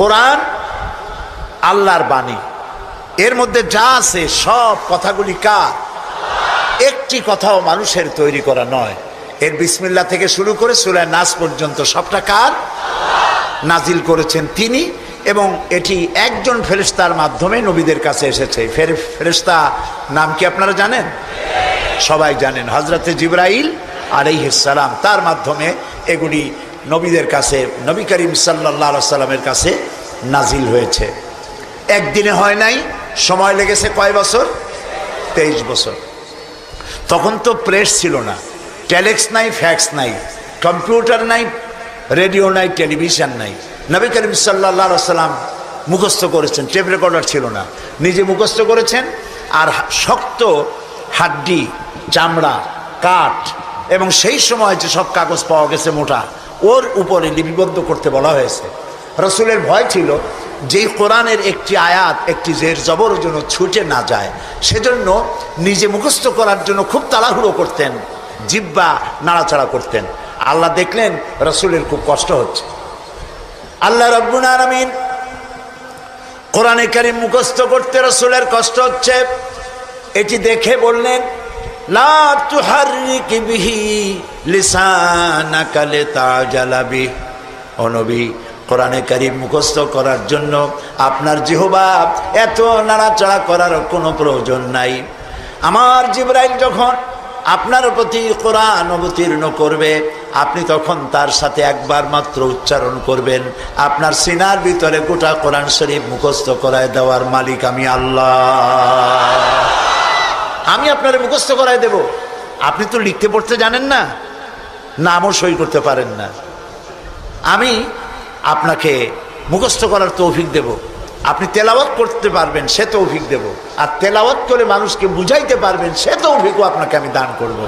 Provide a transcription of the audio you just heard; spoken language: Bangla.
কোরআন আল্লাহর বাণী, এর মধ্যে যা আছে সব কথাগুলি কার? একটি কথাও মানুষের তৈরি করা নয়। এর বিসমিল্লাহ থেকে শুরু করে সূরা নাস পর্যন্ত সবটা কার? নাজিল করেছেন তিনি, এবং এটি একজন ফেরেশতার মাধ্যমে নবীদের কাছে এসেছে। ফেরেশতা নাম কি আপনারা জানেন? সবাই জানেন, হযরতে জিবরাইল আলাইহিস সালাম, তার মাধ্যমে এগুলি নবীদের কাছে, নবী করিম সাল্লাল্লাহু আলাইহি সাল্লামের কাছে নাজিল হয়েছে। একদিনে হয় নাই, সময় লেগেছে কয় বছর? 23 বছর। তখন তো প্রেস ছিল না, টেলেক্স নাই, ফ্যাক্স নাই, কম্পিউটার নাই, রেডিও নাই, টেলিভিশন নাই। নবী করিম সাল্লাল্লাহু আলাইহি সাল্লাম মুখস্থ করেছেন, টেপ রেকর্ডার ছিল না, নিজে মুখস্থ করেছেন। আর শক্ত হাড্ডি, চামড়া, কাঠ এবং সেই সময় যে সব কাগজ পাওয়া গেছে মোটা, ওর উপরে লিপিবদ্ধ করতে বলা হয়েছে। রসুলের ভয় ছিল যেই কোরআনের একটি আয়াত, একটি জের জবর যেন ছুটে না যায়, সেজন্য নিজে মুখস্থ করার জন্য খুব তাড়াহুড়ো করতেন, জিহ্বা নাড়াচাড়া করতেন। আল্লাহ দেখলেন রসুলের খুব কষ্ট হচ্ছে। আল্লাহ রাব্বুল আলামিন কোরআনে কারীম মুখস্থ করতে রসুলের কষ্ট হচ্ছে, এটি দেখে বললেন, লা তুহাররিক বিহি লিসানাকা লিতাজালা বিহি। ও নবী, কোরআনে কারীম মুখস্থ করার জন্য আপনার জিহ্বা এত নাড়াচাড়া করার কোনো প্রয়োজন নাই। আমার জিবরাইল যখন আপনার প্রতি কোরআন অবতীর্ণ করবে, আপনি তখন তার সাথে একবার মাত্র উচ্চারণ করবেন। আপনার সিনার ভিতরে গোটা কোরআন শরীফ মুখস্থ করায় দেওয়ার মালিক আমি আল্লাহ। আমি আপনার মুখস্থ করায় দেব। আপনি তো লিখতে পড়তে জানেন না, নামও সই করতে পারেন না। আমি আপনাকে মুখস্থ করার তৌফিক দেব, আপনি তেলাওয়াত করতে পারবেন সে তৌফিক দেব, আর তেলাওয়াত করে মানুষকে বুঝাইতে পারবেন সে তৌফিকও আপনাকে আমি দান করব।